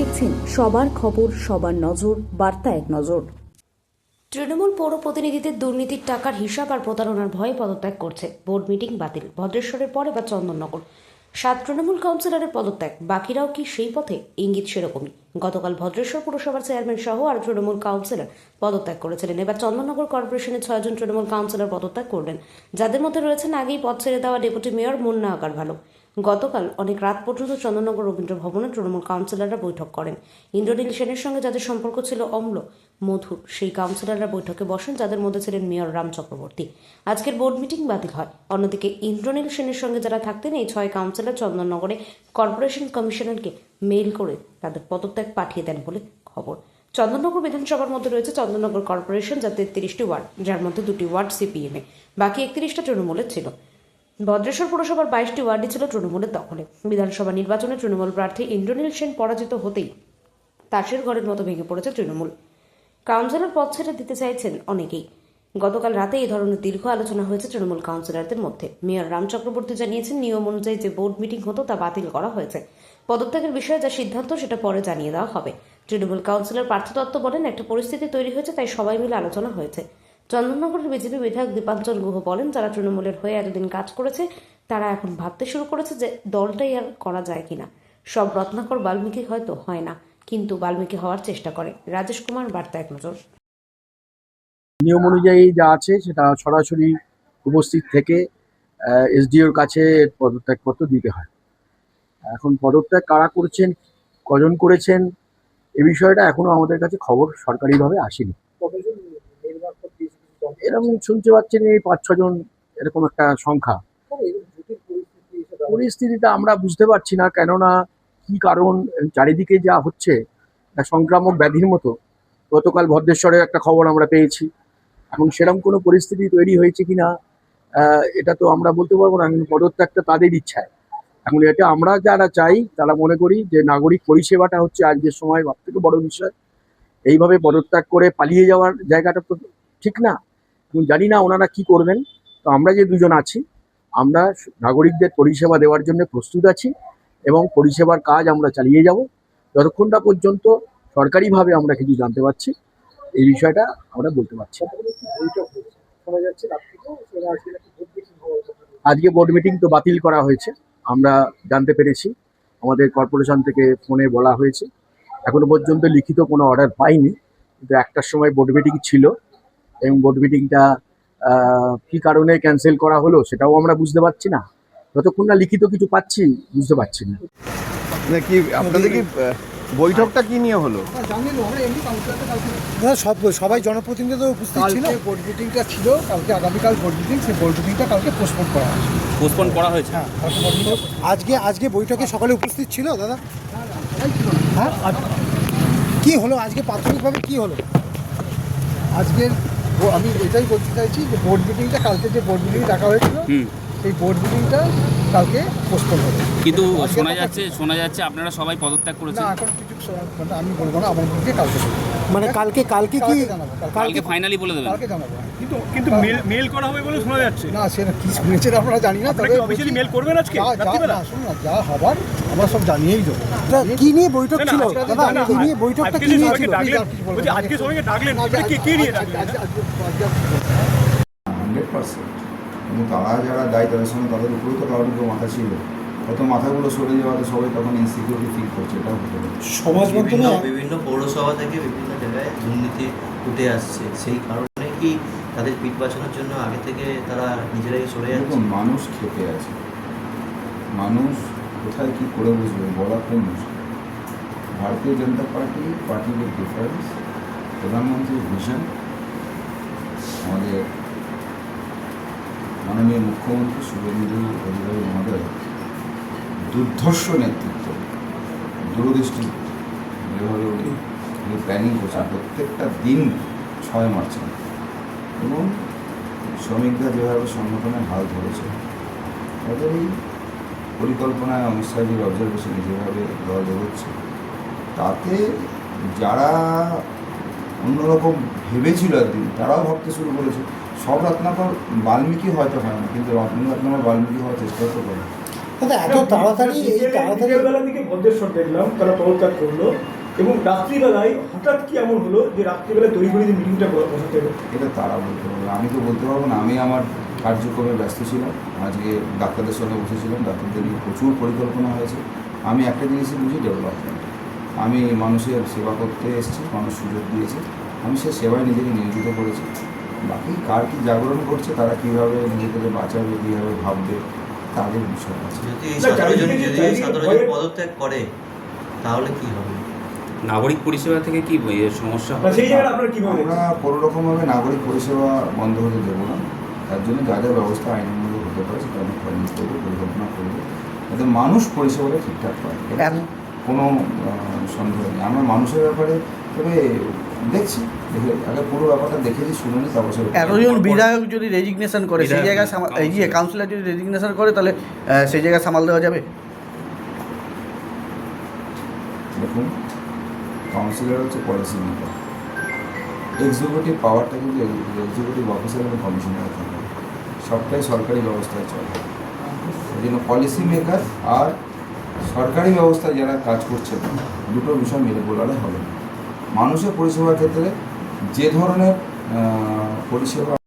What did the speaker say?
দেখছেন সবার খবর, সবার নজর, বার্তা এক নজর। তৃণমূল পৌর প্রতিনিধিদের দুর্নীতির টাকার হিসাব আর প্রতারণার ভয়ে পদত্যাগ করছে। বোর্ড মিটিং বাতিল। ভদ্রেশ্বরের পর এবার চন্দননগর। 7 তৃণমূল কাউন্সিলরের পদত্যাগ। বাকিরাও কি সেই পথে? ইঙ্গিত সেরকমই। গতকাল ভদ্রেশ্বর পুরসভার চেয়ারম্যান সহ আর তৃণমূল কাউন্সিলর পদত্যাগ করেছিলেন। এবার চন্দননগর কর্পোরেশনের 6 জন তৃণমূল কাউন্সিলর পদত্যাগ করলেন, যাদের মধ্যে রয়েছেন আগেই পদ ছেড়ে দেওয়া ডেপুটি মেয়র মুন্না আগারভালো। গতকাল অনেক রাত পর্যন্ত চন্দননগর রবীন্দ্র ভবনে তৃণমূল কাউন্সিলররা বৈঠক করেন। ইন্দ্রনীল সেনের সঙ্গে যাদের সম্পর্ক ছিল অম্ল মধুর, সেই কাউন্সিলররা বৈঠকে বসেন, যাদের মধ্যে ছিলেন মেয়র রাম চক্রবর্তী। আজকের বোর্ড মিটিং বাতিল হয়। অন্যদিকে ইন্দ্রনীল সেনের সঙ্গে যারা থাকতেন, এই 6 কাউন্সিলর চন্দননগরে কর্পোরেশন কমিশনারকে মেইল করে তাদের পদত্যাগ পাঠিয়ে দেন বলে খবর। চন্দননগর বিধানসভার মধ্যে রয়েছে চন্দননগর কর্পোরেশন, যার 33টি ওয়ার্ড, যার মধ্যে 2টি ওয়ার্ড সিপিএমে, বাকি 31টা তৃণমূলের ছিল। ভদ্রেশ্বর পুরসভার 22টি ওয়ার্ডই ছিল তৃণমূলের দখলে। বিধানসভা নির্বাচনে তৃণমূল প্রার্থী ইন্দ্রনীল সেন পরাজিত হতেই তাসের ঘরের মতো ভেঙে পড়েছে তৃণমূল। কাউন্সিলর পদ ছেড়ে দিতে চাইছেন অনেকেই। গতকাল রাতে এই ধরনের দীর্ঘ আলোচনা হয়েছে তৃণমূল কাউন্সিলরদের মধ্যে। মেয়র রাম চক্রবর্তী জানিয়েছেন, নিয়ম অনুযায়ী যে বোর্ড মিটিং হতো তা বাতিল করা হয়েছে। পদত্যাগের বিষয়ে যা সিদ্ধান্ত সেটা পরে জানিয়ে দেওয়া হবে। তৃণমূল কাউন্সিলর পার্থ দত্ত বলেন, একটা পরিস্থিতি তৈরি হয়েছে, তাই সবাই মিলে আলোচনা হয়েছে। চন্দননগরের বিজেপি বিধায়ক দীপাঞ্চল গুহ বলেন, যারা তৃণমূলের হয়ে এতদিন কাজ করেছে তারা এখন ভাবতে শুরু করেছে যে দলটাই আর করা যায় কিনা। সব রত্নাকর বাল্মীকি হয়তো হয় না, কিন্তু বাল্মীকি হওয়ার চেষ্টা করে। রাজেশ কুমার, বার্তা এক নজর। নিয়ম অনুযায়ী যা আছে সেটা সরাসরি উপস্থিত থেকে এসডিওর কাছে পদত্যাগপত্র দিতে হয়। এখন পদত্যাগ কারা করছেন, কজন করেছেন, এ বিষয়টা এখনো আমাদের কাছে খবর সরকারিভাবে আসেনি। এরকম শুনতে পাচ্ছেন এই 5-6 জন, এরকম একটা সংখ্যা। পরিস্থিতিটা আমরা বুঝতে পারছি না, কেননা কি কারণ, চারিদিকে যা হচ্ছে সংক্রামক ব্যাধির মতো। গতকাল ভদ্রেশ্বরের একটা খবর আমরা পেয়েছি। এখন সেরকম কোনো পরিস্থিতি তৈরি হয়েছে কিনা এটা তো আমরা বলতে পারবো না, কিন্তু পদত্যাগটা তাদের ইচ্ছায়। এখন এটা আমরা যারা চাই তারা মনে করি যে নাগরিক পরিষেবাটা হচ্ছে আজকের সময় সবথেকে বড় বিষয়। এইভাবে পদত্যাগ করে পালিয়ে যাওয়ার জায়গাটা তো ঠিক না। এখন জানি না ওনারা কি করবেন। তো আমরা যে দুজন আছি, আমরা নাগরিকদের পরিষেবা দেওয়ার জন্য প্রস্তুত আছি এবং পরিষেবার কাজ আমরা চালিয়ে যাব যতক্ষণ না পর্যন্ত সরকারিভাবে আমরা কিছু জানতে পারছি। এই বিষয়টা আমরা বলতে পারছি। আজকে বোর্ড মিটিং তো বাতিল করা হয়েছে, আমরা জানতে পেরেছি। আমাদের কর্পোরেশন থেকে ফোনে বলা হয়েছে। এখনো পর্যন্ত লিখিত কোনো অর্ডার পাইনি, কিন্তু 1টার সময় বোর্ড মিটিং ছিল এবং বোর্ড মিটিংটা কি কারণে ক্যান্সেল করা হলো সেটাও আমরা বুঝতে পারছি না। যতক্ষণ না লিখিত কিছু পাচ্ছি বুঝতে পারছি না। কি আপনাদের কি বৈঠকটা কি নিয়ে হলো? সবাই জনপ্রতিনিধি তো উপস্থিত ছিল। বোর্ড মিটিংটা ছিল কালকে, আগামীকাল বোর্ড মিটিং, সেই বোর্ড মিটিংটা কালকে পোস্টপোন করা হয়েছে। হ্যাঁ, আজকে বৈঠকে সকলে উপস্থিত ছিল দাদা। হ্যাঁ, কি হলো আজকে প্রাথমিকভাবে কি হলো আজকের? আমি এটাই বলতে চাইছি যে বোর্ড মিটিংটা কালকে, যে বোর্ড মিটিং ডাকা হয়েছিল সেই বোর্ড মিটিংটা কালকে পোস্টপোন হবে। কিন্তু শোনা যাচ্ছে আপনারা সবাই পদত্যাগ করেছেন। না, এখন কিছু আমি বলবো না, আমার মুখে কালকে মানে কালকে কি কালকে ফাইনালি বলে দেবেন? কালকে জানাবো। কিন্তু মেল করা হবে বলে শোনা যাচ্ছে। না, সেটা কি শুনেছেন আপনারা জানি না, তবে অফিশিয়ালি মেল করবেন আজকে রাত্রিবেলা। শুনুন না, যা হবার আমরা সব জানিয়েই দেবো। কি নিয়ে বৈঠক ছিল দাদা? কি নিয়ে বৈঠকটা কি নিয়ে ছিল? আজকে সবাইকে ডাকলেন, কি নিয়ে ডাকলেন? 100%। কিন্তু তারা যারা দায়ী তাদের সঙ্গে তাদের উপরেও তো কারোর উপর মাথা ছিল, হয়তো মাথাগুলো সরে যাওয়াতে সবাই তখন ইনসিকিউরিটি ফিল করছে। এটাও হতে পারে। সমাজ মাধ্যমে বিভিন্ন পৌরসভা থেকে বিভিন্ন জায়গায় দুর্নীতি উঠে আসছে, সেই কারণে কি তাদের পিঠ বাঁচানোর জন্য আগে থেকে তারা নিজেরাই সরে যাচ্ছে? মানুষ খেপে আছে, মানুষ কোথায় কী করে বুঝবে বলা খুব মুশকিল। ভারতীয় জনতা পার্টির ডিফারেন্স, প্রধানমন্ত্রীর ভিশন, আমাদের মাননীয় মুখ্যমন্ত্রী শুভেন্দু অধিকারী মহোদয় দুর্ধর্ষ নেতৃত্ব, দূরদৃষ্টি, যেভাবে উনি প্ল্যানিং করছেন, প্রত্যেকটা দিন 6 মার্চেন, এবং শ্রমিকরা যেভাবে সংগঠনের হাল ধরেছে, তাদের এই পরিকল্পনায় অমিত শাহজির অবজারভেশনে যেভাবে দল এগোচ্ছে, তাতে যারা অন্যরকম ভেবেছিল একদিন তারাও ভাবতে শুরু করেছে। সব রত্নাকর বাল্মীকি হয়তো হয় না, কিন্তু রত্নাকর বাল্মীকি হওয়ার চেষ্টা তো করে। দাদা এত তাড়াতাড়ি এই তাড়াতাড়ি বিকেলবেলা দিকে ভদ্রেশ্বর দেখলাম তারা পদত্যাগ করলো এবং রাত্রিবেলায় হঠাৎ কি এমন হলো যে রাত্রিবেলায় তৈরি করে মিটিংটা বসাতে হবে? এটা তারা বলতে পারবে, আমি তো বলতে পারবো না। আমি আমার কার্যক্রমে ব্যস্ত ছিলাম, আজকে ডাক্তারদের সঙ্গে বসেছিলাম, ডাক্তারদের নিয়ে প্রচুর পরিকল্পনা হয়েছে। আমি একটা জিনিসই বুঝি, ডেভেলপমেন্ট। আমি মানুষের সেবা করতে এসেছি, মানুষ সুযোগ দিয়েছে, আমি সে সেবায় নিজেকে নিয়োজিত করেছি। বাকি কার কী জাগরণ করছে, তারা কীভাবে নিজেদের বাঁচাবে, কীভাবে ভাববে, তাদের বিষয় আছে। যদি এই 17 জন পদত্যাগ করে তাহলে কি হবে? নাগরিক পরিষেবা থেকে কি সমস্যা না, হবে? সেই জায়গায় আপনারা কীভাবে আমরা কোনোরকমভাবে নাগরিক পরিষেবা বন্ধ হতে দেবো না। তার জন্য যা যা ব্যবস্থা আইনের মধ্যে হতে পারে সেটা আমরা প্ল্যানিং করবো, পরিকল্পনা করবো, যাতে মানুষ পরিষেবাটা ঠিকঠাক পায়। এটা কোনো সন্দেহ নেই। আমরা মানুষের ব্যাপারে তবে দেখছি, দেখে আগে পুরো ব্যাপারটা দেখেছি, শুনেছি, তারপর সে 11 জন বিধায়ক যদি রেজিগনেশন করে সেই জায়গায় এই যে কাউন্সিলর যদি রেজিগনেশন করে তাহলে সেই জায়গায় সামাল দেওয়া যাবে? দেখুন, কাউন্সিলর হচ্ছে পলিসি মেকার, এক্সিকিউটিভ পাওয়ারটা কিন্তু এক্সিকিউটিভ অফিসার এবং কমিশনার থাকে, সবটাই সরকারি ব্যবস্থায় চলে। সেই জন্য পলিসি মেকার আর সরকারি ব্যবস্থায় যারা কাজ করছে দুটো বিষয় মিলে বলালে হবে না। মানুষের পরিষেবার ক্ষেত্রে যে ধরনের পরিষেবা